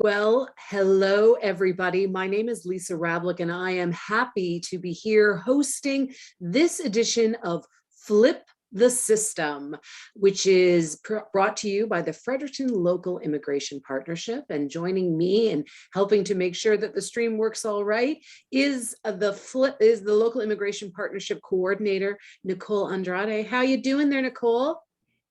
Well, hello, everybody. My name is Lisa Ravlick, and I am happy to be here hosting this edition of Flip the System, which is brought to you by the Fredericton Local Immigration Partnership. And joining me and helping to make sure that the stream works all right is the Local Immigration Partnership Coordinator, Nicole Andrade. How you doing there, Nicole?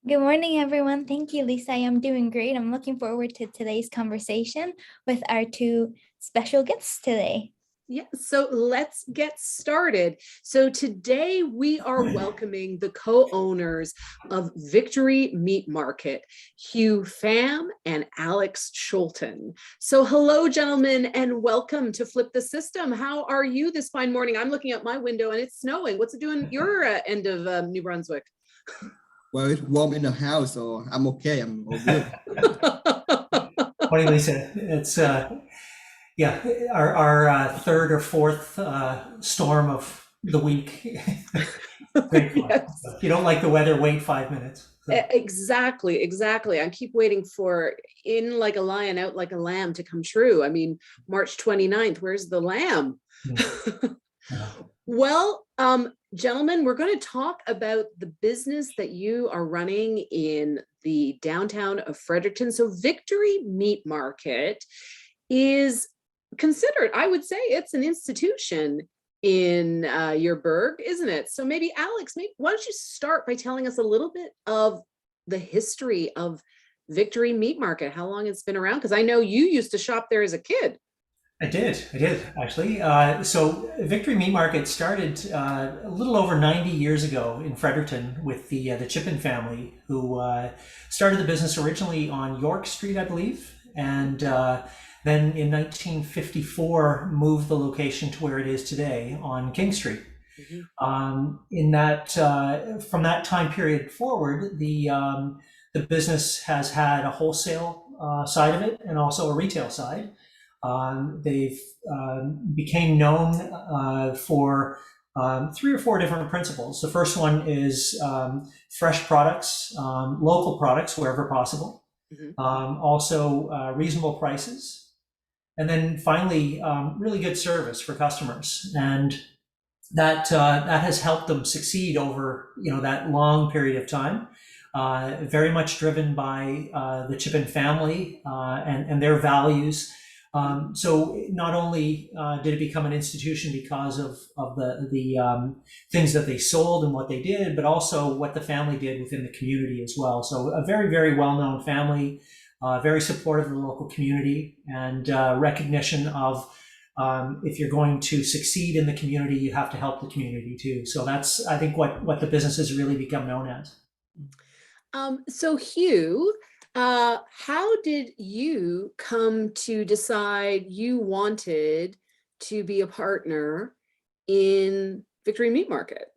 Good morning, everyone. Thank you, Lisa. I am doing great. I'm looking forward to today's conversation with our two special guests today. Yeah, so let's get started. So today we are welcoming the co-owners of Victory Meat Market, Hieu Pham and Alex Scholten. So hello, gentlemen, and welcome to Flip the System. How are you this fine morning? I'm looking out my window and it's snowing. What's it doing your end of New Brunswick? Well, it's warm in the house, so I'm okay. I'm all good. Morning, Lisa. It's yeah, our third or fourth storm of the week. Yes. If you don't like the weather, wait 5 minutes. So. Exactly. I keep waiting for in like a lion, out like a lamb to come true. I mean, March 29th, where's the lamb? Yeah. Well, gentlemen, we're going to talk about the business that you are running in the downtown of Fredericton. So Victory Meat Market is considered, I would say it's an institution in your burg, isn't it? So maybe Alex, why don't you start by telling us a little bit of the history of Victory Meat Market, how long it's been around? Because I know you used to shop there as a kid. I did actually. So Victory Meat Market started a little over 90 years ago in Fredericton with the Chippen family, who started the business originally on York Street, I believe, and then in 1954 moved the location to where it is today on King Street. Mm-hmm. In that from that time period forward, the business has had a wholesale side of it and also a retail side. They've became known for 3 or 4 different principles. The first one is fresh products, local products wherever possible. Mm-hmm. Also reasonable prices, and then finally really good service for customers. And that has helped them succeed over that long period of time. Very much driven by the Chippen family and their values. So not only did it become an institution because of the things that they sold and what they did, but also what the family did within the community as well. So a very, very well-known family, very supportive of the local community, and recognition of if you're going to succeed in the community, you have to help the community too. So that's, I think, what the business has really become known as. So Hieu, how did you come to decide you wanted to be a partner in Victory Meat Market?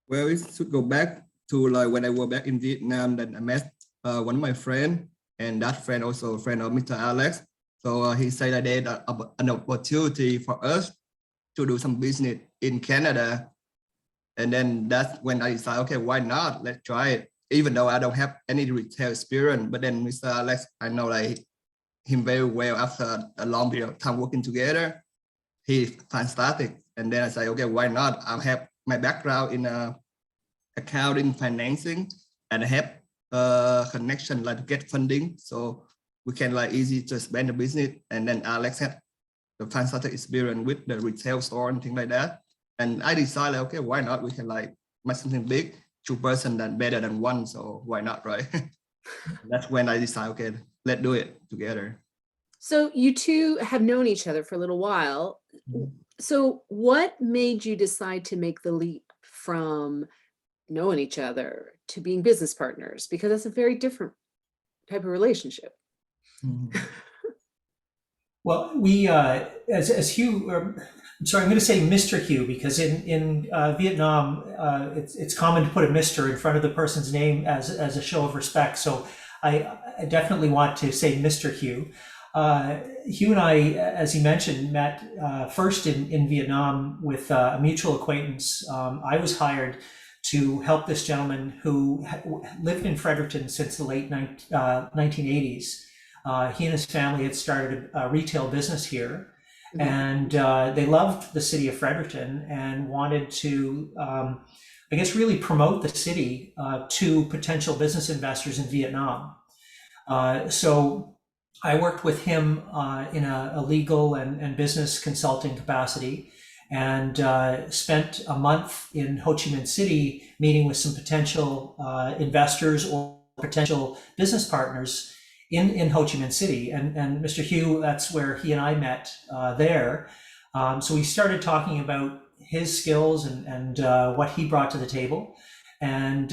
Well, it should go back to like when I was back in Vietnam. Then I met one of my friends, and that friend also a friend of Mr. Alex. So he said that there's an opportunity for us to do some business in Canada. And then that's when I decided, okay, why not? Let's try it. Even though I don't have any retail experience, but then Mr. Alex, I know like him very well after a long period of time working together. He's fantastic. And then I say, okay, why not? I have my background in accounting, financing, and I have connection like to get funding. So we can like easy to expand the business. And then Alex had the fantastic experience with the retail store and things like that. And I decided, okay, why not? We can like make something big. 2 persons that better than 1, so why not, right? That's when I decided, okay, let's do it together. So you two have known each other for a little while. So what made you decide to make the leap from knowing each other to being business partners? Because that's a very different type of relationship. Mm-hmm. Well, we, as Hieu, I'm sorry, I'm going to say Mr. Hieu, because in Vietnam, it's common to put a Mr. in front of the person's name as a show of respect. So I definitely want to say Mr. Hieu. Hieu and I, as he mentioned, met first in Vietnam with a mutual acquaintance. I was hired to help this gentleman who lived in Fredericton since the late 1980s. He and his family had started a retail business here, Mhm. and they loved the city of Fredericton and wanted to, I guess, really promote the city to potential business investors in Vietnam. So I worked with him in a legal and business consulting capacity, and spent a month in Ho Chi Minh City meeting with some potential investors or potential business partners in Ho Chi Minh City. And Mr. Hieu, that's where he and I met there. So we started talking about his skills and what he brought to the table. And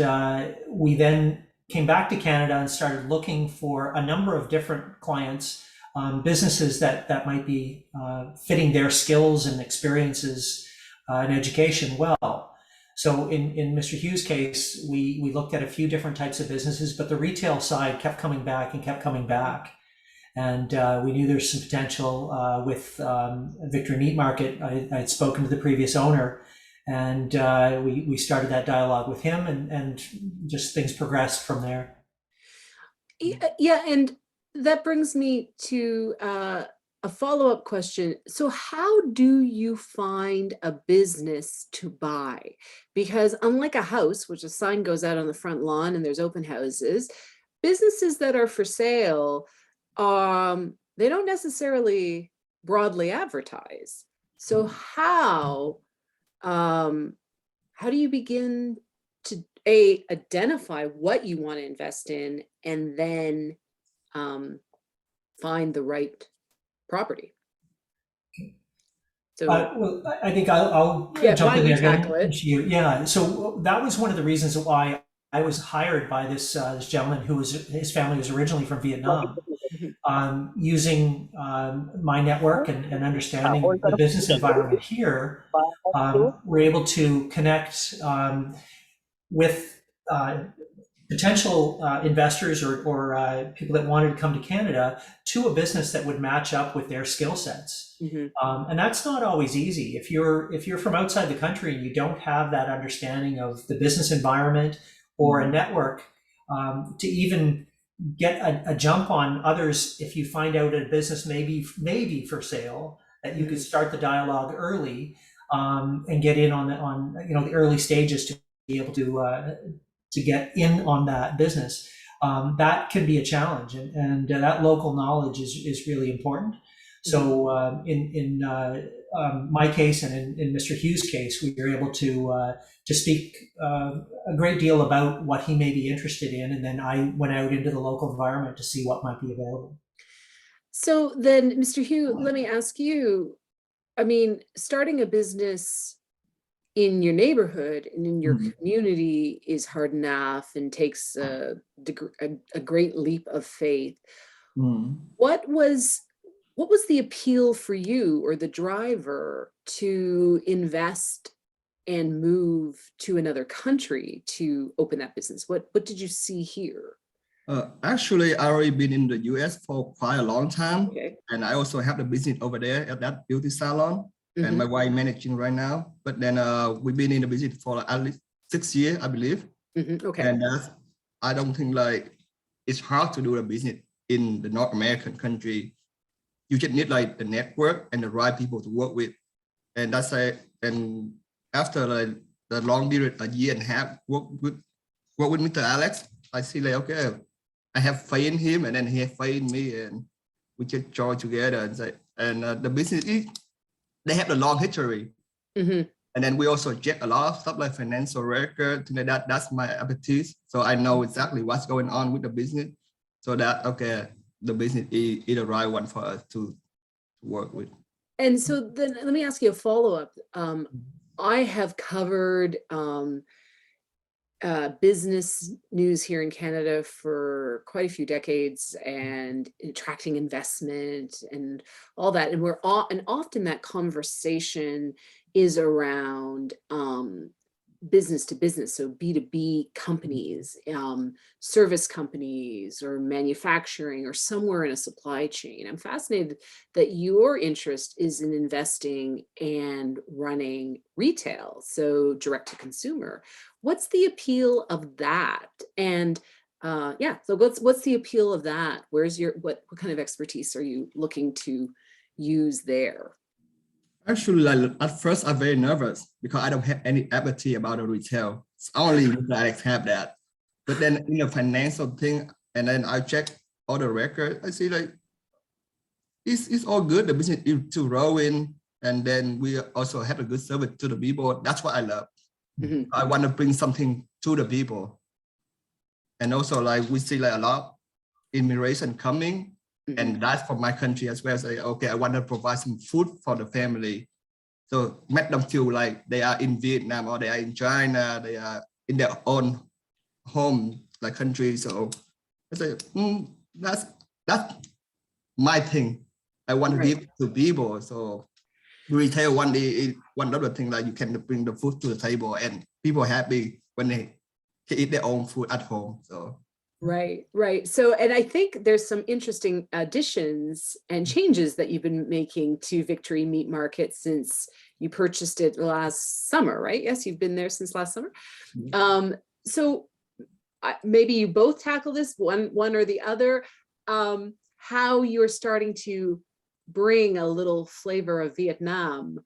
we then came back to Canada and started looking for a number of different clients, businesses that might be fitting their skills and experiences and education well. So in Mr. Hieu's case, we looked at a few different types of businesses, but the retail side kept coming back and kept coming back. And we knew there's some potential with Victory Meat Market. I had spoken to the previous owner, and we started that dialogue with him, and just things progressed from there. Yeah, and that brings me to a follow-up question. So how do you find a business to buy? Because unlike a house, which a sign goes out on the front lawn and there's open houses, businesses that are for sale, they don't necessarily broadly advertise. So how do you begin to identify what you want to invest in and then find the right property? So Well, I think I'll yeah, jump why in don't you there tackle again. it? Yeah, so that was one of the reasons why I was hired by this gentleman his family was originally from Vietnam. Mhm. Using my network and understanding the business environment here, we're able to connect with potential investors or people that wanted to come to Canada to a business that would match up with their skill sets. Mhm. And that's not always easy. If you're from outside the country and you don't have that understanding of the business environment or a network to even get a jump on others, if you find out a business maybe for sale, that you could start the dialogue early and get in on the early stages to be able to get in on that business. That can be a challenge, and that local knowledge is really important. So in my case and in Mr. Hieu's case, we were able to speak a great deal about what he may be interested in, and then I went out into the local environment to see what might be available. So then, Mr. Hieu, let me ask you, I mean, starting a business in your neighborhood and in your community is hard enough and takes a great leap of faith. What was the appeal for you or the driver to invest and move to another country to open that business? What did you see here? Actually, I already been in the US for quite a long time, Okay. and I also have the business over there at that beauty salon, and my wife managing right now. But then we've been in the business for at least 6 years, I believe. Okay. And I don't think like it's hard to do a business in the North American country. You just need like the network and the right people to work with, and that's it. And after like the long period, a year and a half, work with Mr. Alex, I see like okay, I have faith in him, and then he has faith in me, and we just join together and say, and the business they have a long history. And then we also check a lot of stuff like financial record, things like that. That's my expertise. So I know exactly what's going on with the business, so that okay, the business is the right one for us to work with. And so then let me ask you a follow-up. I have covered business news here in Canada for quite a few decades and attracting investment and all that. And often that conversation is around business to business, so B2B companies, service companies, or manufacturing, or somewhere in a supply chain. I'm fascinated that your interest is in investing and running retail, so direct to consumer. What's the appeal of that? And Yeah, so what's the appeal of that? Where's your, what kind of expertise are you looking to use there? Actually, like, at first, I'm very nervous because I don't have any empathy about the retail. It's only Mr. Alex have that. But then in the financial thing, and then I check all the record, I see like it's all good. The business is to grow in, and then we also have a good service to the people. That's what I love. Mhm. I want to bring something to the people. And also like we see like a lot immigration coming, Mhm. and that's for my country as well. Say, okay, I want to provide some food for the family. So make them feel like they are in Vietnam or they are in China, they are in their own home, like country. So I say, that's my thing. I want to Right. give to people. So retail one day is one other thing, like you can bring the food to the table and people happy when they eat their own food at home. So Right, right. So, and I think there's some interesting additions and changes that you've been making to Victory Meat Market since you purchased it last summer, right? Yes, you've been there since last summer. So maybe you both tackle this, one or the other, how you're starting to bring a little flavor of Vietnam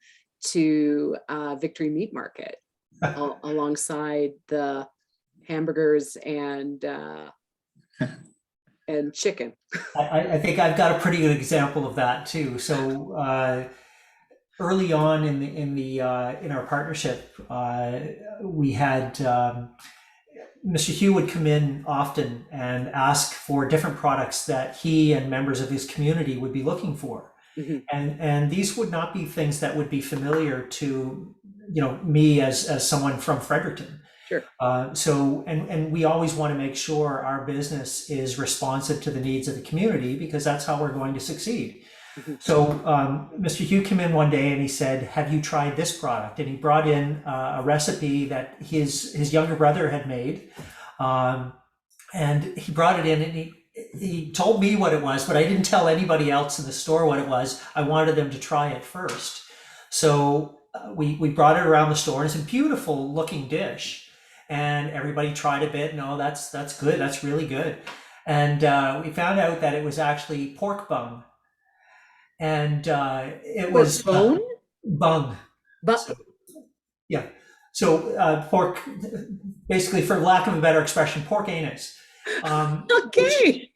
to Victory Meat Market alongside the hamburgers and chicken. I think I've got a pretty good example of that too. So early on in our partnership, we had Mr. Hieu would come in often and ask for different products that he and members of his community would be looking for. Mhm. And these would not be things that would be familiar to me as someone from Fredericton. Sure. So we always want to make sure our business is responsive to the needs of the community, because that's how we're going to succeed. Mhm. So Mr. Hieu came in one day and he said, "Have you tried this product?" And he brought in a recipe that his younger brother had made, and he brought it in and he told me what it was, but I didn't tell anybody else in the store what it was. I wanted them to try it first. So we brought it around the store, and it's a beautiful looking dish. And everybody tried a bit. No, that's good. That's really good. And we found out that it was actually pork bung. And it was bone? bung. But So, yeah. So pork, basically, for lack of a better expression, pork anus. okay.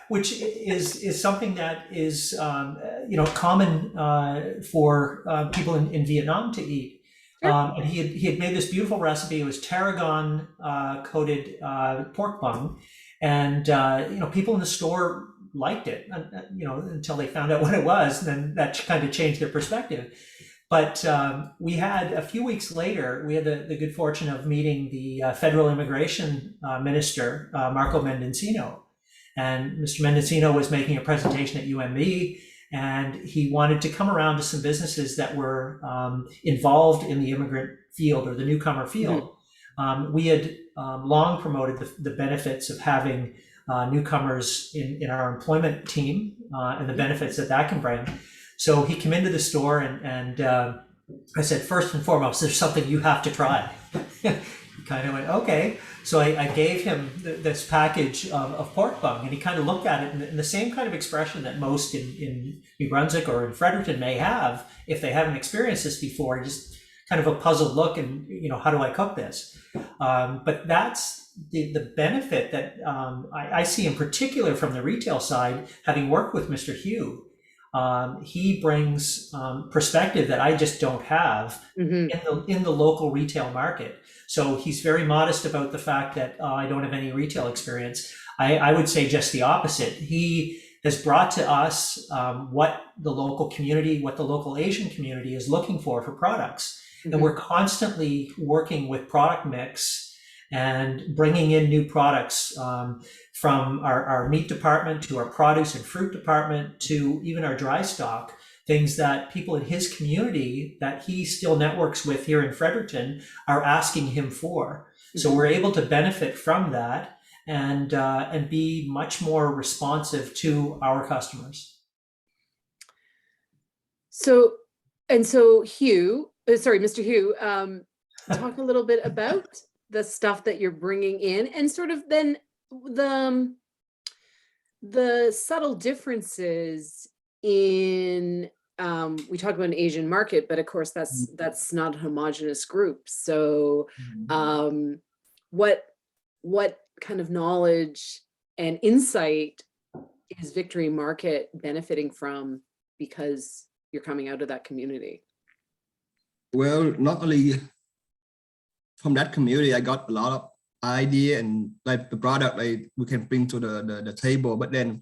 Which is something that is common for people in Vietnam to eat. Sure. And he had made this beautiful recipe. It was tarragon coated pork bung, and people in the store liked it, until they found out what it was, and then that kind of changed their perspective. But we had, a few weeks later, we had the good fortune of meeting the federal immigration minister, Marco Mendocino. And Mr. Mendocino was making a presentation at UMB, and he wanted to come around to some businesses that were involved in the immigrant field or the newcomer field. Mm-hmm. We had long promoted the benefits of having newcomers in our employment team and the benefits that can bring. So he came into the store and I said, "First and foremost, there's something you have to try." He kind of went, "Okay." So I gave him this package of pork bung, and he kind of looked at it in the same kind of expression that most in New Brunswick or in Fredericton may have if they haven't experienced this before, just kind of a puzzled look and, how do I cook this? But that's the benefit that I see in particular from the retail side, having worked with Mr. Hieu. He brings perspective that I just don't have in the local retail market. So he's very modest about the fact that I don't have any retail experience. I would say just the opposite. He has brought to us what the local community, what the local Asian community is looking for products. And we're constantly working with product mix and bringing in new products from our meat department to our produce and fruit department to even our dry stock, things that people in his community that he still networks with here in Fredericton are asking him for. So we're able to benefit from that and be much more responsive to our customers. So Hieu, sorry, Mr. Hieu, talk a little bit about the stuff that you're bringing in and sort of then the subtle differences in we talked about an Asian market, but of course that's not a homogenous group. So what kind of knowledge and insight is Victory Market benefiting from because you're coming out of that community? Well, not only from that community, I got a lot of idea and like the product like we can bring to the table. But then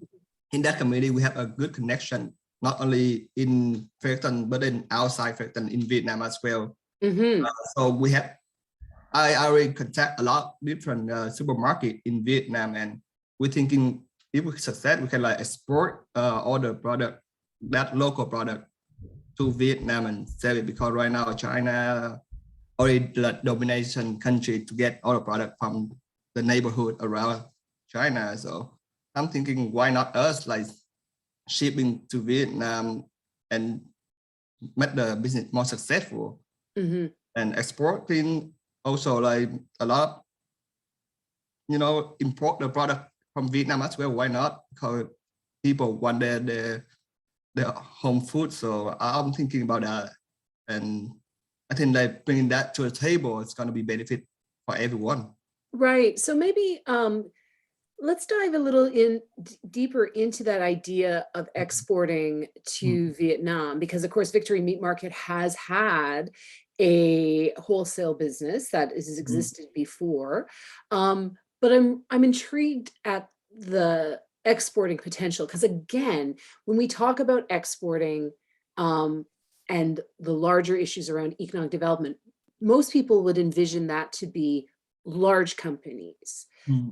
in that community, we have a good connection, not only in Fredericton, but then outside Fredericton in Vietnam as well. So I already contact a lot of different supermarket in Vietnam, and we're thinking if we succeed, we can like export all the product, that local product, to Vietnam and sell it, because right now China already the domination country to get all the product from the neighborhood around China. So I'm thinking, why not us like shipping to Vietnam and make the business more successful, and exporting also like a lot, import the product from Vietnam as well. Why not? Because people want their home food. So I'm thinking about that, and I think like bringing that to the table, it's going to be benefit for everyone. Right. So maybe let's dive a little deeper into that idea of exporting to Vietnam, because of course Victory Meat Market has had a wholesale business that has existed before, but I'm intrigued at the exporting potential, because again, when we talk about exporting and the larger issues around economic development, most people would envision that to be large companies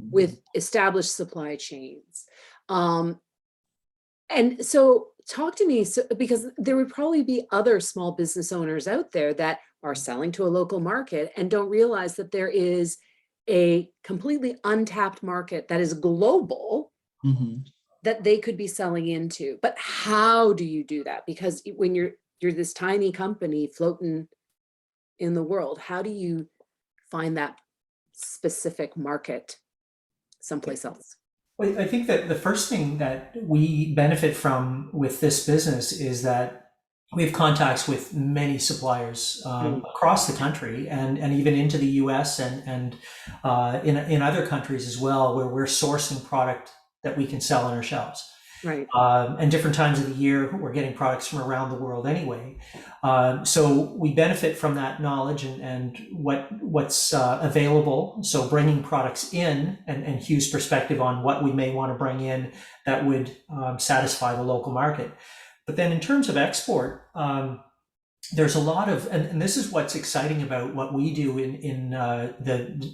with established supply chains. And so talk to me, because there would probably be other small business owners out there that are selling to a local market and don't realize that there is a completely untapped market that is global that they could be selling into. But how do you do that? Because when you're this tiny company floating in the world, how do you find that specific market someplace else? Well, I think that the first thing that we benefit from with this business is that we have contacts with many suppliers across the country, and even into the US and in other countries as well, where we're sourcing product that we can sell on our shelves. Right. And different times of the year, we're getting products from around the world anyway. So we benefit from that knowledge and what's available. So bringing products in and Hugh's perspective on what we may want to bring in that would satisfy the local market. But then in terms of export, there's a lot of, and this is what's exciting about what we do in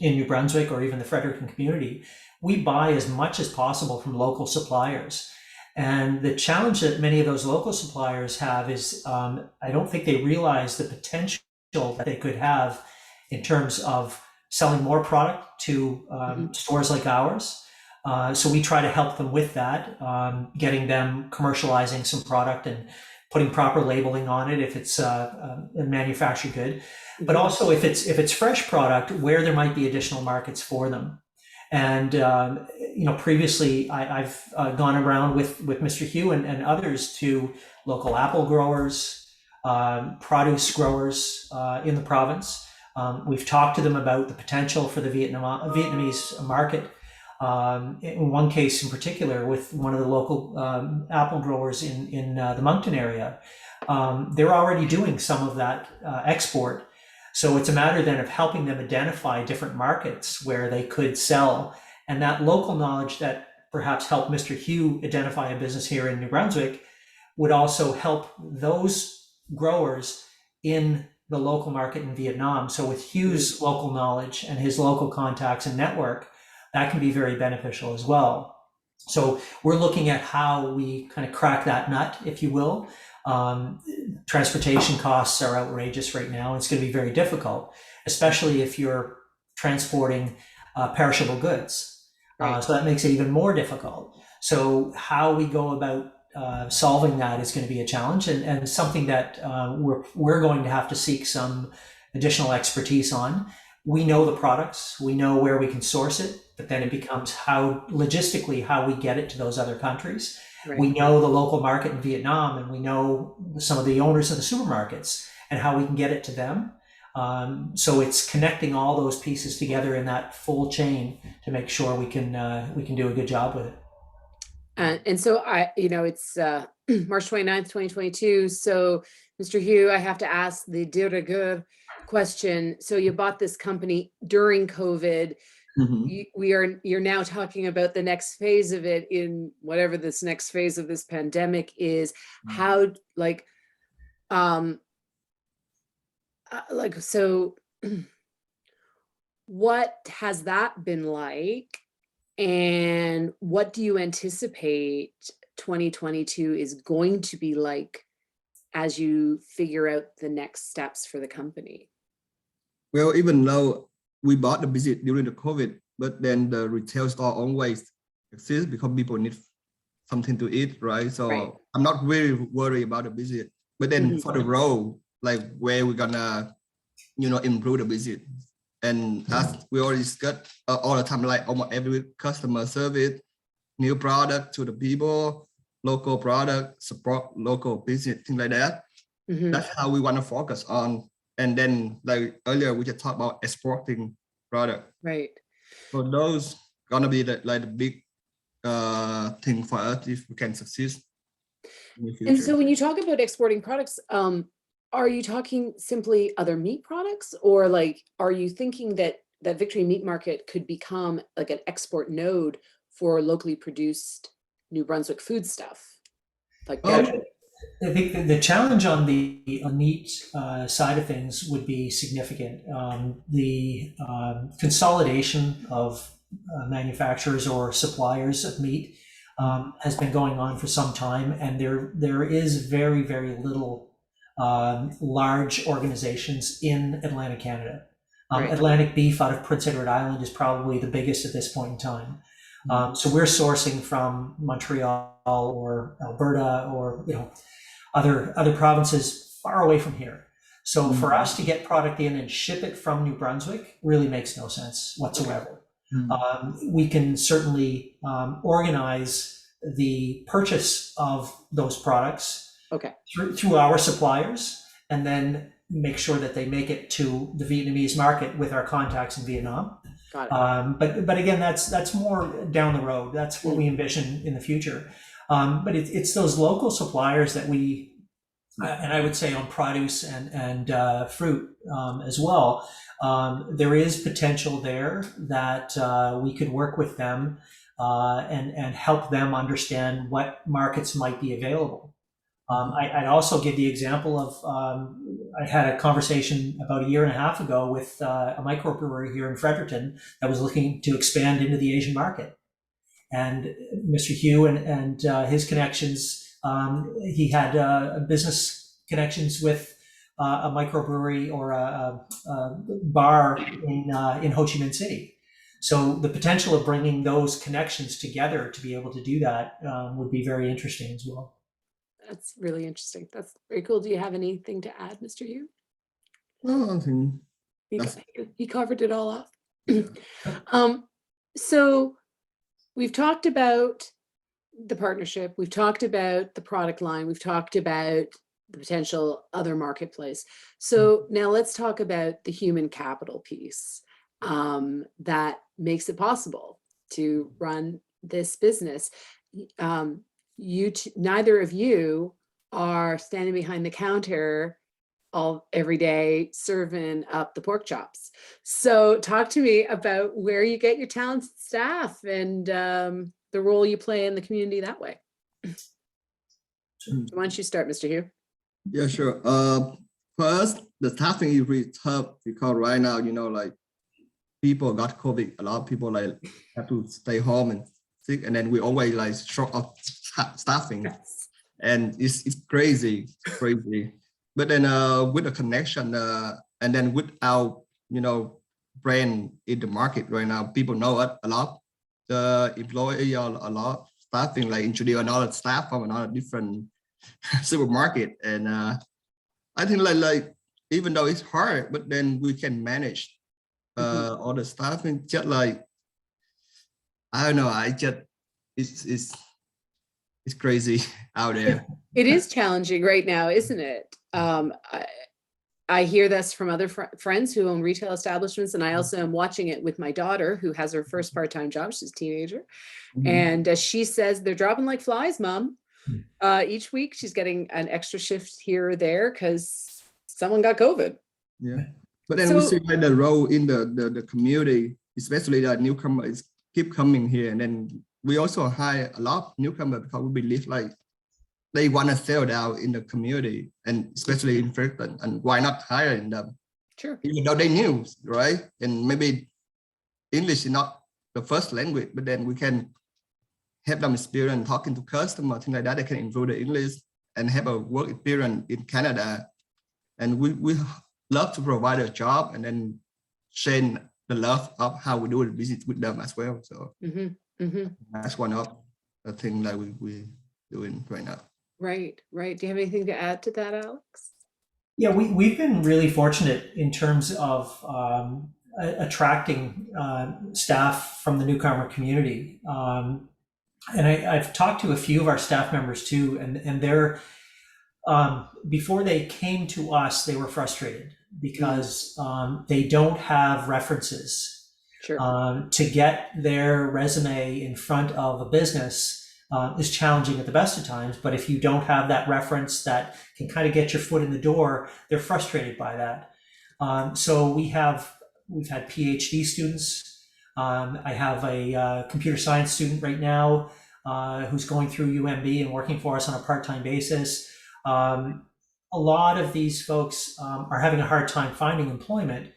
New Brunswick or even the Fredericton community. We buy as much as possible from local suppliers. And the challenge that many of those local suppliers have is I don't think they realize the potential that they could have in terms of selling more product to stores like ours. So we try to help them with that, getting them commercializing some product and putting proper labeling on it if it's a manufactured good, but also if it's fresh product, where there might be additional markets for them. And previously I've gone around with Mr. Hieu and others to local apple growers, produce growers in the province. We've talked to them about the potential for the Vietnamese market. In one case in particular, with one of the local apple growers in the Moncton area, they're already doing some of that export. So it's a matter then of helping them identify different markets where they could sell. And that local knowledge that perhaps helped Mr. Hieu identify a business here in New Brunswick would also help those growers in the local market in Vietnam. So with Hugh's local knowledge and his local contacts and network, that can be very beneficial as well. So we're looking at how we kind of crack that nut, if you will. Transportation costs are outrageous right now. It's going to be very difficult, especially if you're transporting perishable goods. Right. So that makes it even more difficult. So how we go about solving that is going to be a challenge, and something that we're going to have to seek some additional expertise on. we know the products, we know where we can source it, but then it becomes how logistically how we get it to those other countries. Right. We know the local market in Vietnam, and we know some of the owners of the supermarkets and how we can get it to them. So it's connecting all those pieces together in that full chain to make sure we can do a good job with it. And so it's March 29th, 2022. So Mr. Hieu, I have to ask the de rigueur question. So you bought this company during COVID. You're now talking about the next phase of it in whatever this next phase of this pandemic is. How so what has that been like, and what do you anticipate 2022 is going to be like as you figure out the next steps for the company? Well, even though we bought the business during the COVID, but then the retail store always exists because people need something to eat, right? So Right. I'm not really worried about the business. But then for the role, like where we're gonna, improve the business. And as we already discussed all the time, like almost every customer service, new product to the people, local product, support local business, things like that. That's how we want to focus on. And then like earlier, we just talked about exporting product. Right. So those gonna be the big thing for us if we can succeed in the future. And so when you talk about exporting products, are you talking simply other meat products, or like, are you thinking that Victory Meat Market could become like an export node for locally produced New Brunswick food stuff? Like, I think the challenge on the meat side of things would be significant. The consolidation of manufacturers or suppliers of meat has been going on for some time, and there is very, very little large organizations in Atlantic Canada. Right. Atlantic Beef out of Prince Edward Island is probably the biggest at this point in time. So we're sourcing from Montreal or Alberta or other provinces far away from here. So for us to get product in and ship it from New Brunswick really makes no sense whatsoever. We can certainly organize the purchase of those products through our suppliers, and then make sure that they make it to the Vietnamese market with our contacts in Vietnam. Got it. But again, that's more down the road. That's what we envision in the future. But it's those local suppliers that we, and I would say on produce and fruit as well. There is potential there that we could work with them and help them understand what markets might be available. I'd also give the example of, I had a conversation about a year and a half ago with a microbrewery here in Fredericton that was looking to expand into the Asian market. And Mr. Hieu and his connections, he had business connections with a microbrewery or a bar in Ho Chi Minh City. So the potential of bringing those connections together to be able to do that would be very interesting as well. That's really interesting. That's very cool. Do you have anything to add, Mr. Hieu? I think He covered it all up. So we've talked about the partnership. We've talked about the product line. We've talked about the potential other marketplace. So now let's talk about the human capital piece that makes it possible to run this business. Neither of you are standing behind the counter every day serving up the pork chops. So talk to me about where you get your talented staff and the role you play in the community that way. Why don't you start, Mr. Hieu? Yeah, sure. First, the staffing is really tough because right now, like people got COVID. A lot of people like have to stay home and sick, and then we always like short of staffing, and it's crazy. But then with the connection and then with our brand in the market right now, people know it a lot. The employee are a lot staffing, like introduce another staff from another different supermarket, and I think like even though it's hard, but then we can manage all the staff, and just like, I don't know, it's crazy out there. It is challenging right now, isn't it? I hear this from other friends who own retail establishments, and I also am watching it with my daughter who has her first part-time job. She's a teenager. And she says they're dropping like flies, Mom. Each week she's getting an extra shift here or there because someone got COVID. Yeah, but then we see like the role in the community, especially the newcomers keep coming here, and then we also hire a lot of newcomers because we believe like they want to settle down in the community, and especially in Fredericton, and why not hiring them? Sure. Even though they knew, right? And maybe English is not the first language, but then we can help them experience talking to customers, things like that. They can improve the English and have a work experience in Canada. And we love to provide a job and then share the love of how we do the business with them as well. So that's one of the things that we're doing right now. Right. Do you have anything to add to that, Alex? Yeah, we've been really fortunate in terms of attracting staff from the newcomer community. And I've talked to a few of our staff members too, and they're, before they came to us, they were frustrated because they don't have references. Sure. To get their resume in front of a business is challenging at the best of times, but if you don't have that reference that can kind of get your foot in the door, they're frustrated by that. So we've had PhD students. I have a computer science student right now who's going through UMB and working for us on a part-time basis. A lot of these folks are having a hard time finding employment.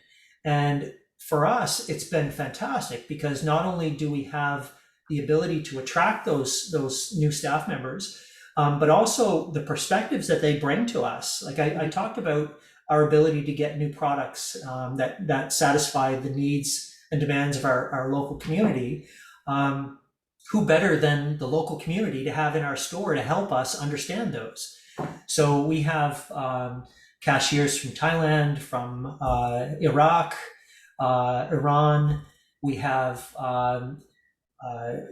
And for us, it's been fantastic because not only do we have the ability to attract those new staff members, but also the perspectives that they bring to us. Like I talked about our ability to get new products that satisfy the needs and demands of our local community. Who better than the local community to have in our store to help us understand those? So we have cashiers from Thailand, from Iraq, Iran. We have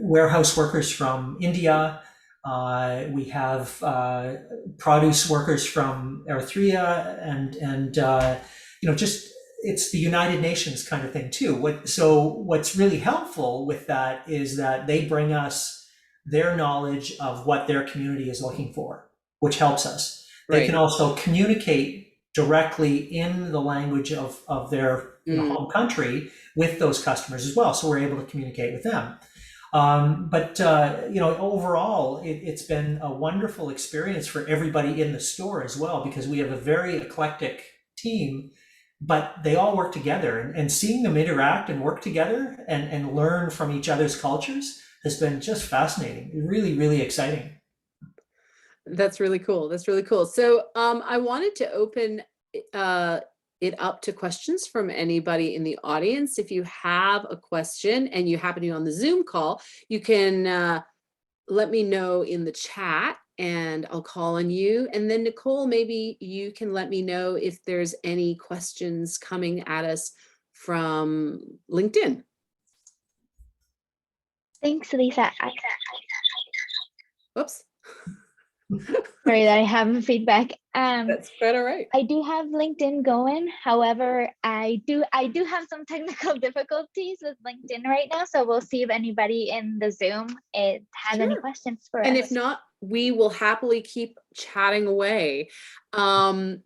warehouse workers from India. We have produce workers from Eritrea, and just it's the United Nations kind of thing too. So what's really helpful with that is that they bring us their knowledge of what their community is looking for, which helps us. They can also communicate directly in the language of their home country with those customers as well. So we're able to communicate with them. But overall, it's been a wonderful experience for everybody in the store as well, because we have a very eclectic team, but they all work together, and seeing them interact and work together and learn from each other's cultures has been just fascinating. Really, really exciting. That's really cool. So I wanted to open it up to questions from anybody in the audience. If you have a question and you happen to be on the Zoom call, you can let me know in the chat and I'll call on you. And then Nicole, maybe you can let me know if there's any questions coming at us from LinkedIn. Thanks, Lisa. Whoops. Sorry that I have feedback. That's quite all right. I do have LinkedIn going. However, I do have some technical difficulties with LinkedIn right now. So we'll see if anybody in the Zoom has any questions for us. And if not, we will happily keep chatting away. Why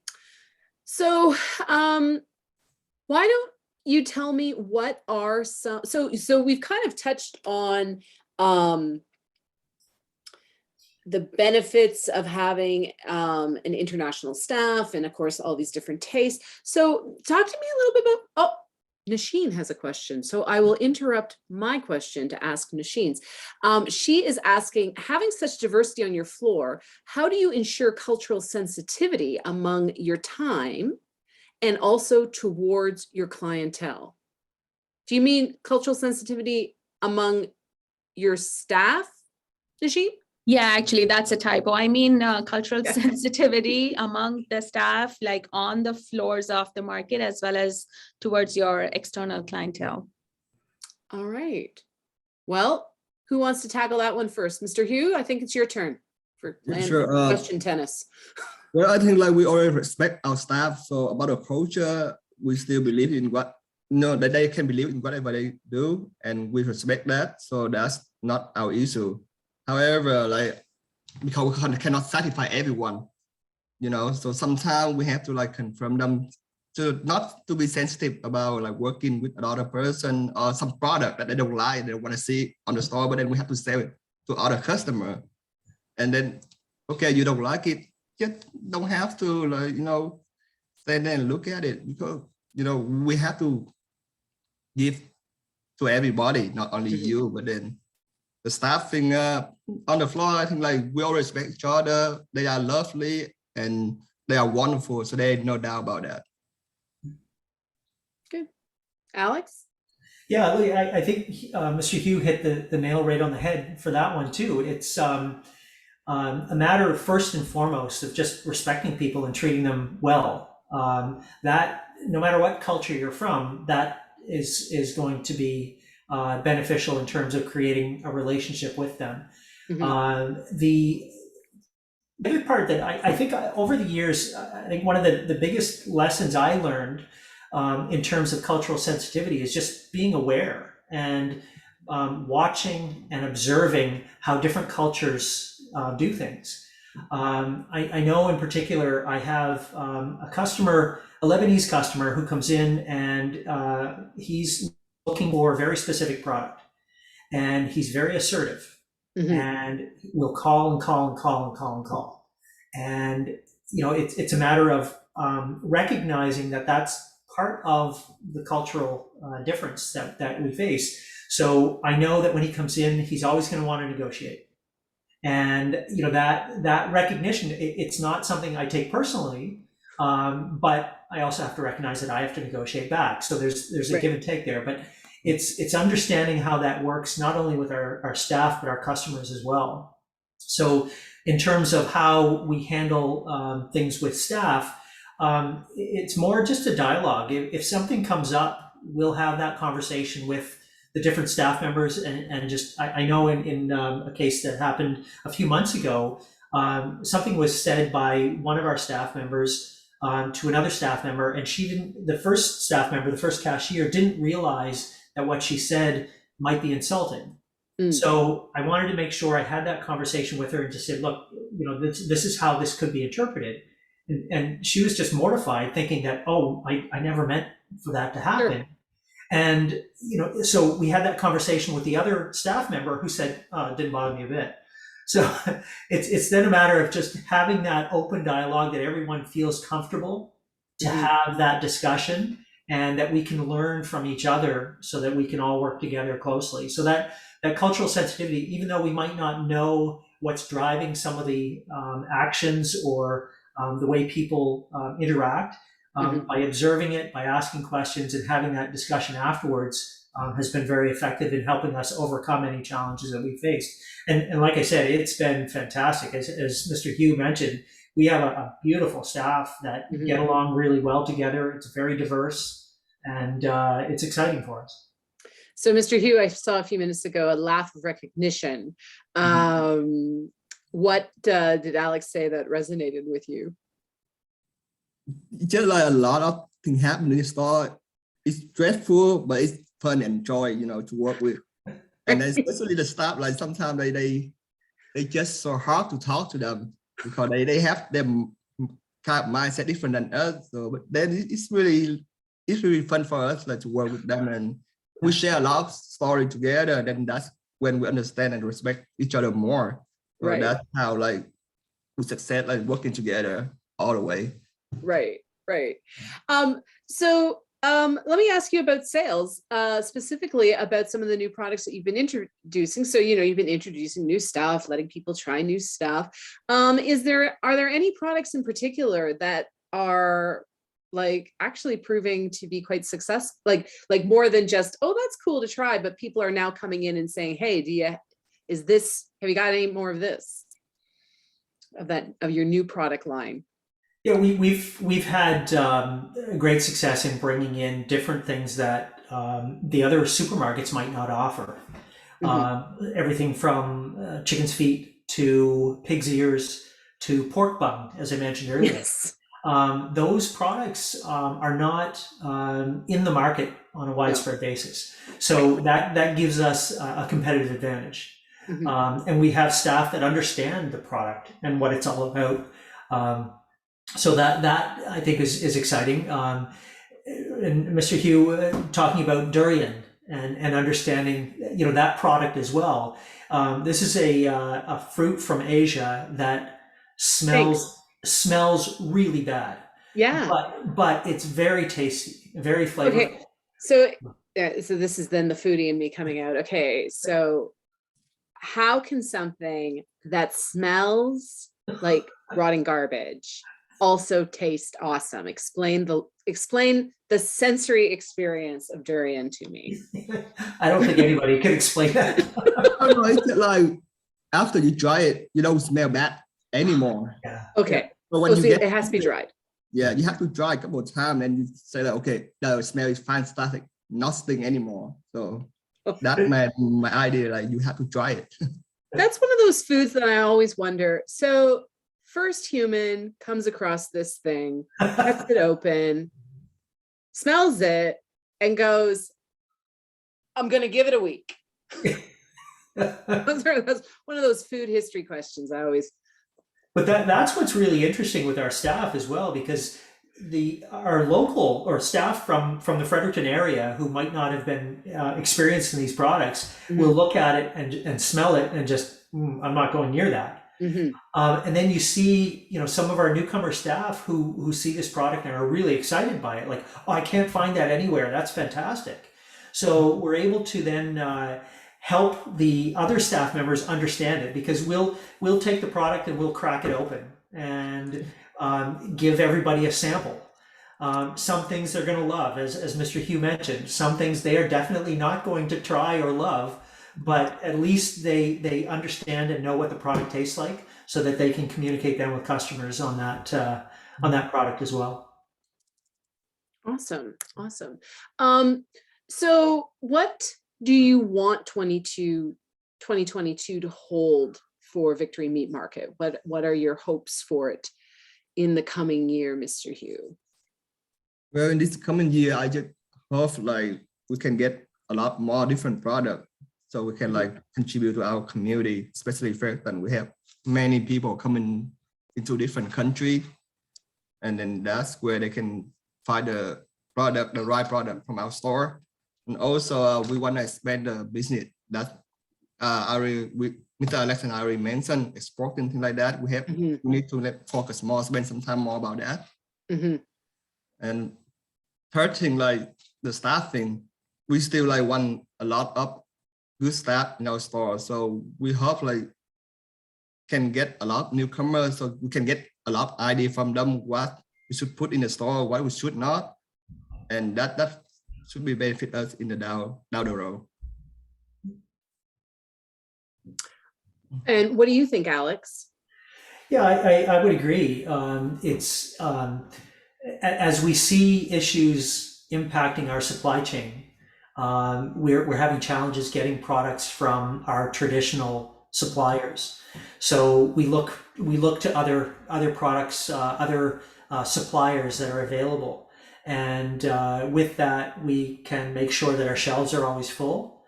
don't you tell me what are some, so we've kind of touched on the benefits of having an international staff, and of course, all these different tastes. So talk to me a little bit about, Nasheen has a question. So I will interrupt my question to ask Nasheen's. She is asking, having such diversity on your floor, how do you ensure cultural sensitivity among your time and also towards your clientele? Do you mean cultural sensitivity among your staff, Nasheen? Yeah, actually, that's a typo. I mean, cultural Yeah. sensitivity among the staff, like on the floors of the market, as well as towards your external clientele. All right. Well, who wants to tackle that one first? Mr. Hieu, I think it's your turn for Yeah, sure. question tennis. Well, I think like we already respect our staff. So about the culture, we still believe in what, that they can believe in whatever they do, and we respect that. So that's not our issue. However, like, because we cannot satisfy everyone, so sometimes we have to like confirm them to not to be sensitive about like working with another person or some product that they don't like, they don't want to see on the store, but then we have to sell it to other customer. And then, okay, you don't like it, just don't have to like, stand there and look at it, because, we have to give to everybody, not only you, but then the staffing on the floor. I think like we all respect each other. They are lovely and they are wonderful. So there's no doubt about that. Good. Alex? Yeah, I think Mr. Hieu hit the nail right on the head for that one too. It's a matter of first and foremost of just respecting people and treating them well. That no matter what culture you're from, that is going to be beneficial in terms of creating a relationship with them. The other part that I think over the years, I think one of the biggest lessons I learned in terms of cultural sensitivity is just being aware and watching and observing how different cultures do things. I know in particular, I have a customer, a Lebanese customer, who comes in and he's looking for a very specific product, and he's very assertive. And we'll call and call and call and call and call. And, it's a matter of recognizing that that's part of the cultural difference that we face. So I know that when he comes in, he's always going to want to negotiate. And, that recognition, it's not something I take personally, but I also have to recognize that I have to negotiate back. So there's a give and take there. But it's understanding how that works, not only with our staff, but our customers as well. So in terms of how we handle things with staff, it's more just a dialogue. If something comes up, we'll have that conversation with the different staff members. And just, I know in a case that happened a few months ago, something was said by one of our staff members to another staff member, and the first staff member, the first cashier, didn't realize that what she said might be insulting. So I wanted to make sure I had that conversation with her and just said, look, this is how this could be interpreted. And she was just mortified, thinking that, oh, I never meant for that to happen. Sure. And, so we had that conversation with the other staff member, who said, it didn't bother me a bit. So it's then a matter of just having that open dialogue, that everyone feels comfortable to have that discussion, and that we can learn from each other so that we can all work together closely. So that cultural sensitivity, even though we might not know what's driving some of the actions or the way people interact, by observing it, by asking questions and having that discussion afterwards, has been very effective in helping us overcome any challenges that we faced. And like I said, it's been fantastic. As Mr. Hieu mentioned, we have a beautiful staff that get along really well together. It's very diverse, and it's exciting for us. So, Mr. Hieu, I saw a few minutes ago a laugh of recognition. What did Alex say that resonated with you? Just like a lot of things happen in the store. It's stressful, but it's fun and joy, to work with. And then especially the staff, like sometimes they just so hard to talk to them, because they have them kind of mindset different than us. So, but then it's really fun for us, like, to work with them, and we share a lot of story together. Then that's when we understand and respect each other more. So right. That's how like we succeed, like working together all the way. Right. So let me ask you about sales, specifically about some of the new products that you've been introducing. So, you've been introducing new stuff, letting people try new stuff. Are there any products in particular that are like actually proving to be quite successful, like more than just, oh, that's cool to try, but people are now coming in and saying, hey, is this, have you got any more of this? Of your new product line? Yeah, we've had great success in bringing in different things that the other supermarkets might not offer. Everything from chicken's feet to pig's ears to pork bung, as I mentioned earlier. Yes. Those products are not in the market on a widespread basis. So that gives us a competitive advantage. And we have staff that understand the product and what it's all about. So that I think is exciting. And Mr. Hieu talking about durian and understanding, you know, that product as well. This is a fruit from Asia that smells really bad. Yeah. But it's very tasty, very flavorful. Okay. So this is then the foodie in me coming out. Okay. So how can something that smells like rotting garbage also taste awesome? Explain the sensory experience of durian to me. I don't think anybody can explain that. It's like after you dry it, you don't smell bad anymore. Yeah. Okay. So when it has to be dried. Yeah, you have to dry a couple of times and you say that, okay, the smell is fantastic, not sting anymore. So that my idea, like you have to dry it. That's one of those foods that I always wonder. So first human comes across this thing, cuts it open, smells it, and goes, I'm going to give it a week. That's one of those food history questions I always. But that's what's really interesting with our staff as well, because our local or staff from the Fredericton area who might not have been experienced in these products will look at it and smell it and just, I'm not going near that. And then you see, you know, some of our newcomer staff who see this product and are really excited by it. Like, oh, I can't find that anywhere. That's fantastic. So we're able to then help the other staff members understand it, because we'll take the product and we'll crack it open and give everybody a sample. Some things they're going to love, as Mr. Hieu mentioned. Some things they are definitely not going to try or love, but at least they understand and know what the product tastes like, so that they can communicate them with customers on that product as well. Awesome. So what do you want 2022 to hold for Victory Meat Market? What are your hopes for it in the coming year, Mr. Hieu? Well, in this coming year, I just hope like we can get a lot more different products, so we can like contribute to our community, especially Fredericton. We have many people coming into different countries, and then that's where they can find the right product from our store. And also we want to expand the business that Mr. Alex and I already mentioned, export and things like that. We need to focus more, spend some time more about that. And third thing, like the staffing, we still like want a lot of good staff in our store. So we hope like can get a lot of newcomers, so we can get a lot of idea from them what we should put in the store, what we should not, and that should be benefit us in the down the road. And what do you think, Alex? Yeah, I would agree. It's as we see issues impacting our supply chain, we're having challenges getting products from our traditional suppliers. So we look to other products, other suppliers that are available. And with that, we can make sure that our shelves are always full.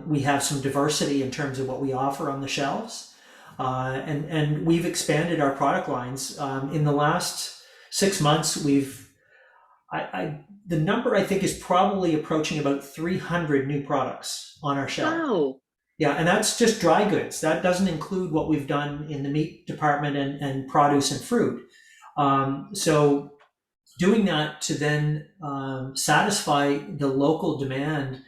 We have some diversity in terms of what we offer on the shelves. And we've expanded our product lines. In the last 6 months, the number I think is probably approaching about 300 new products on our shelf. Wow. Yeah, and that's just dry goods. That doesn't include what we've done in the meat department and produce and fruit. So doing that to then satisfy the local demand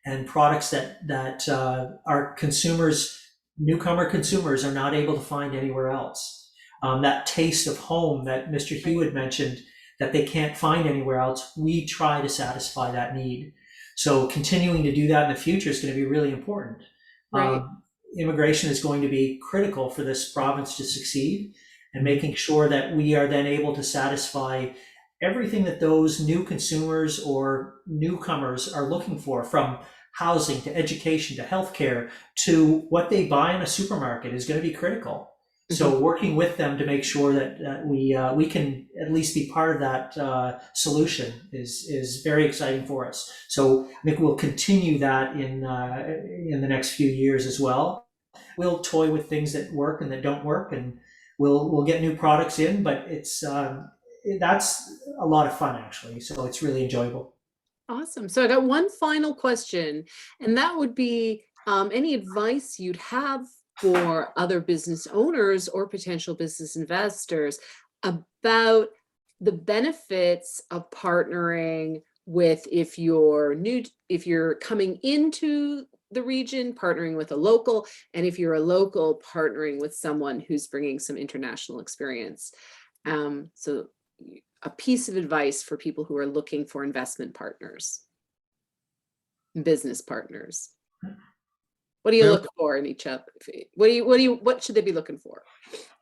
and products that our consumers, newcomer consumers, are not able to find anywhere else. That taste of home that Mr. Hieu had mentioned that they can't find anywhere else, we try to satisfy that need. So continuing to do that in the future is going to be really important. Right. immigration is going to be critical for this province to succeed, and making sure that we are then able to satisfy everything that those new consumers or newcomers are looking for, from housing to education to healthcare to what they buy in a supermarket, is going to be critical. So working with them to make sure that we can at least be part of that solution is very exciting for us. So I think we'll continue that in the next few years as well. We'll toy with things that work and that don't work, and we'll get new products in. But that's a lot of fun, actually. So it's really enjoyable. Awesome. So I got one final question, and that would be any advice you'd have for other business owners or potential business investors about the benefits of partnering with, if you're coming into the region, partnering with a local, and if you're a local, partnering with someone who's bringing some international experience. So a piece of advice for people who are looking for investment partners, business partners. What do you look for in each other? What should they be looking for?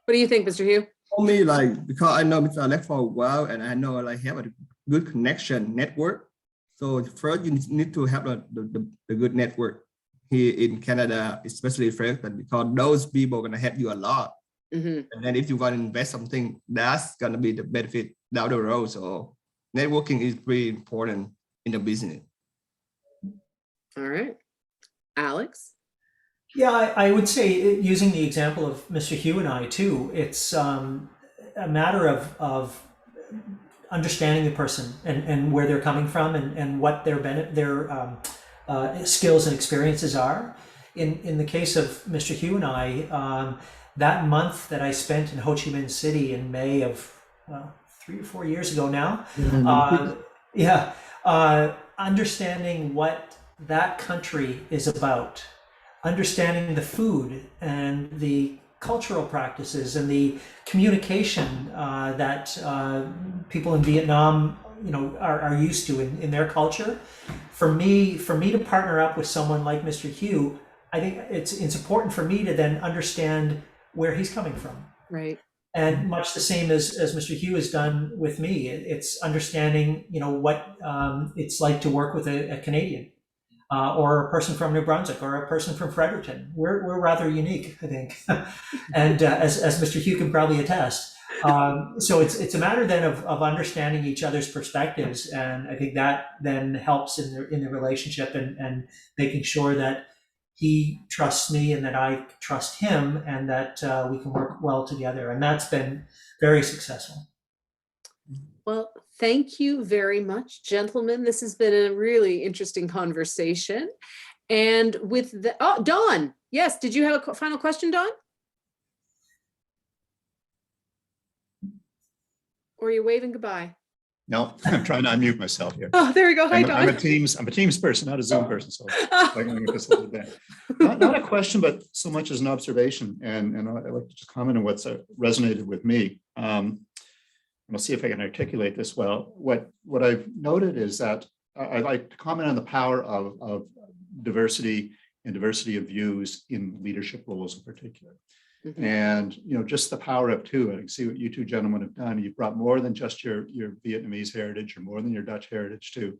What do you think, Mr. Hieu? For me, because I know Mr. Alex for a while, and I know have a good connection network. So first, you need to have the good network here in Canada, especially Fredericton, because those people are gonna help you a lot. And then if you want to invest something, that's gonna be the benefit down the road. So networking is pretty important in the business. All right, Alex. Yeah, I would say, using the example of Mr. Hieu and I too, it's a matter of understanding the person and where they're coming from, and what their skills and experiences are. In the case of Mr. Hieu and I, that month that I spent in Ho Chi Minh City in May of 3 or 4 years ago now, understanding what that country is about, understanding the food and the cultural practices and the communication that people in Vietnam, are used to in their culture. For me to partner up with someone like Mr. Hieu, I think it's important for me to then understand where he's coming from. Right. And much the same as Mr. Hieu has done with me. It's understanding, what it's like to work with a Canadian. Or a person from New Brunswick, or a person from Fredericton. We're rather unique, I think, and as Mr. Hieu can probably attest. So it's a matter then of understanding each other's perspectives, and I think that then helps in the relationship, and making sure that he trusts me and that I trust him, and that we can work well together, and that's been very successful. Well, thank you very much, gentlemen. This has been a really interesting conversation. And with Dawn, yes, did you have a final question, Dawn? Or are you waving goodbye? No, I'm trying to unmute myself here. Oh, there we go. Hi, Dawn. I'm a Teams person, not a Zoom person. So I'm going to facilitate that. Not a question, but so much as an observation. And I'd like to just comment on what's resonated with me. I'll see if I can articulate this well. What I've noted is that I like to comment on the power of diversity and diversity of views in leadership roles in particular. And just the power of two. I can see what you two gentlemen have done. You've brought more than just your Vietnamese heritage, or more than your Dutch heritage to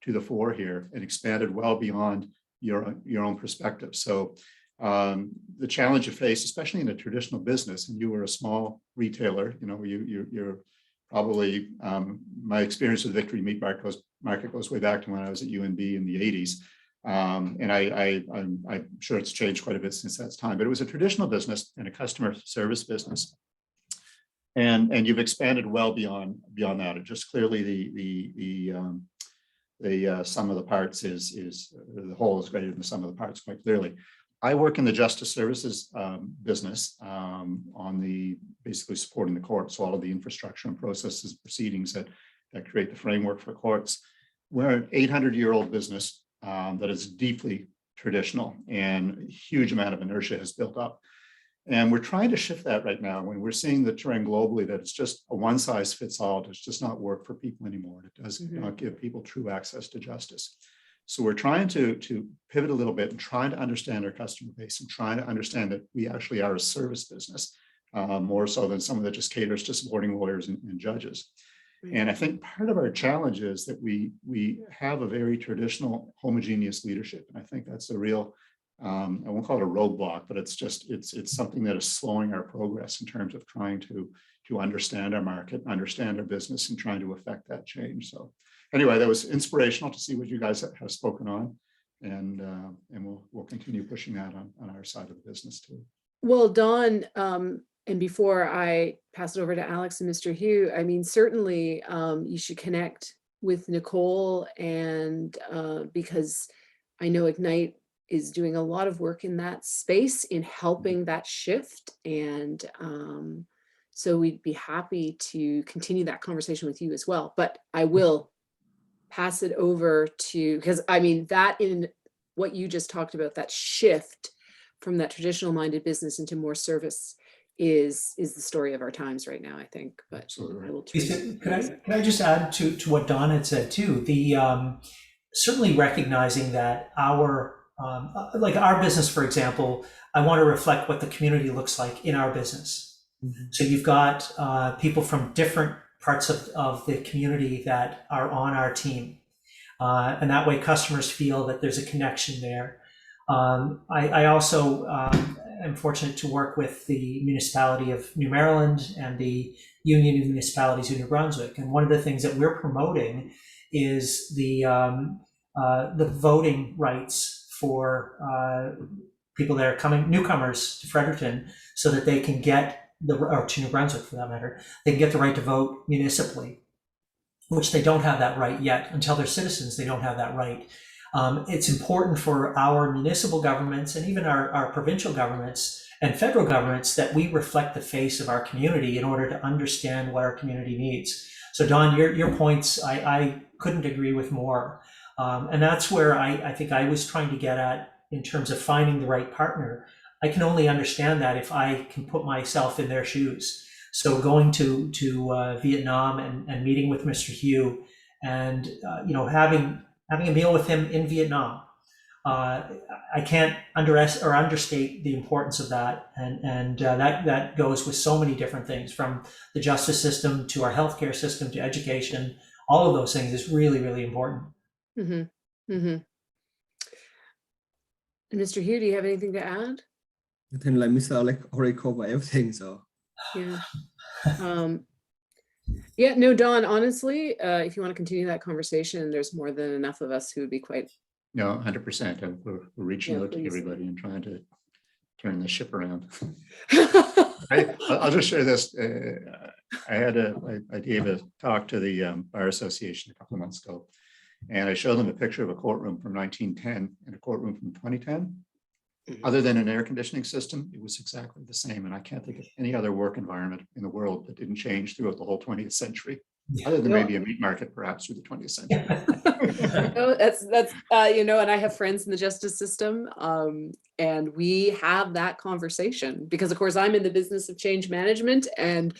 the fore here, and expanded well beyond your own perspective. So the challenge you face, especially in a traditional business, and you were a small retailer, you're probably, my experience with Victory Meat Market goes way back to when I was at UNB in the 80s. And I'm sure it's changed quite a bit since that time, but it was a traditional business and a customer service business. And you've expanded well beyond that. It just clearly the sum of the parts is the whole is greater than the sum of the parts, quite clearly. I work in the justice services business on basically supporting the courts, so all of the infrastructure and processes, proceedings that create the framework for courts. We're an 800-year-old business that is deeply traditional, and a huge amount of inertia has built up. And we're trying to shift that right now when we're seeing the trend globally that it's just a one size fits all. It does just not work for people anymore. It does not give people true access to justice. So we're trying to pivot a little bit and trying to understand our customer base and trying to understand that we actually are a service business, more so than someone that just caters to supporting lawyers and judges. And I think part of our challenge is that we have a very traditional homogeneous leadership. And I think that's a real, I won't call it a roadblock, but it's something that is slowing our progress in terms of trying to understand our market, understand our business, and trying to affect that change. So anyway, that was inspirational to see what you guys have spoken on. And we'll continue pushing that on our side of the business too. Well, Dawn, and before I pass it over to Alex and Mr. Hieu, I mean, certainly you should connect with Nicole, and because I know Ignite is doing a lot of work in that space in helping that shift. And so we'd be happy to continue that conversation with you as well. But I will pass it over to, because I mean, that in what you just talked about, that shift from that traditional minded business into more service is the story of our times right now, I think. But Absolutely. I will Can I just add to what Don had said too? The certainly recognizing that our like our business, for example, I want to reflect what the community looks like in our business. So you've got people from different parts of the community that are on our team, and that way customers feel that there's a connection there. I also am fortunate to work with the municipality of New Maryland and the Union of Municipalities of New Brunswick. And one of the things that we're promoting is the voting rights for people that are newcomers to Fredericton, so that they can get or to New Brunswick for that matter, they can get the right to vote municipally, which they don't have that right yet. Until they're citizens, they don't have that right. It's important for our municipal governments and even our provincial governments and federal governments that we reflect the face of our community in order to understand what our community needs. So Don, your points, I couldn't agree with more. And that's where I think I was trying to get at in terms of finding the right partner. I can only understand that if I can put myself in their shoes. So going to Vietnam and meeting with Mr. Hieu and having a meal with him in Vietnam, I can't understate the importance of that, and that goes with so many different things, from the justice system to our healthcare system to education. All of those things is really, really important. Mm-hmm. Mm-hmm. And Mr. Hieu, do you have anything to add? I think like Mr. Alex already covered everything, so. Yeah. Yeah, no, Dawn, honestly, if you want to continue that conversation, there's more than enough of us who would be quite. No, 100%. We're reaching out please. to everybody and trying to turn the ship around. I'll just share this. I gave a talk to the Bar Association a couple of months ago, and I showed them a picture of a courtroom from 1910 and a courtroom from 2010. Other than an air conditioning system, it was exactly the same. And I can't think of any other work environment in the world that didn't change throughout the whole 20th century, other than maybe a meat market, perhaps, through the 20th century. No, that's and I have friends in the justice system, and we have that conversation because, of course, I'm in the business of change management, and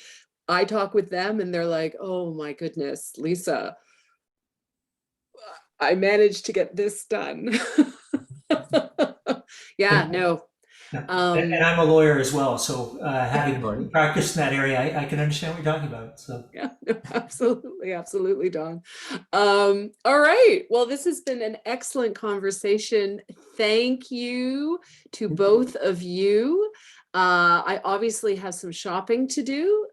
I talk with them, and they're like, "Oh my goodness, Lisa, I managed to get this done." Yeah, no. And I'm a lawyer as well, so having practiced in that area, I can understand what you're talking about. So yeah, no, absolutely, Don. All right. Well, this has been an excellent conversation. Thank you to both of you. I obviously have some shopping to do.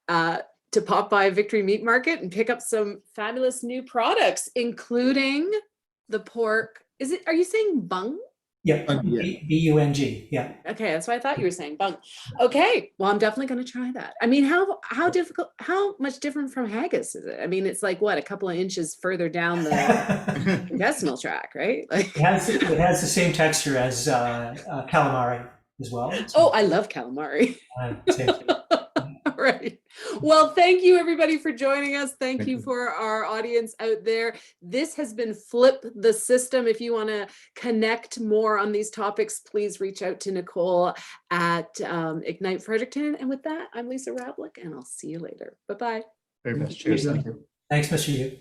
To pop by Victory Meat Market and pick up some fabulous new products, including the pork. Are you saying bung? Yeah, B-U-N-G, yeah. Okay, that's what I thought you were saying, bung. Okay, well, I'm definitely going to try that. I mean, how much different from haggis is it? I mean, it's like, what, a couple of inches further down the intestinal tract, right? Like, it has the same texture as calamari as well. So, oh, I love calamari. Same thing. All right. Well, thank you everybody for joining us. Thank you for our audience out there. This has been Flip the System. If you want to connect more on these topics, please reach out to Nicole at Ignite Fredericton. And with that, I'm Lisa Rablick, and I'll see you later. Bye-bye. Very much. Cheers. Thank you. Thanks, Mr. Hieu.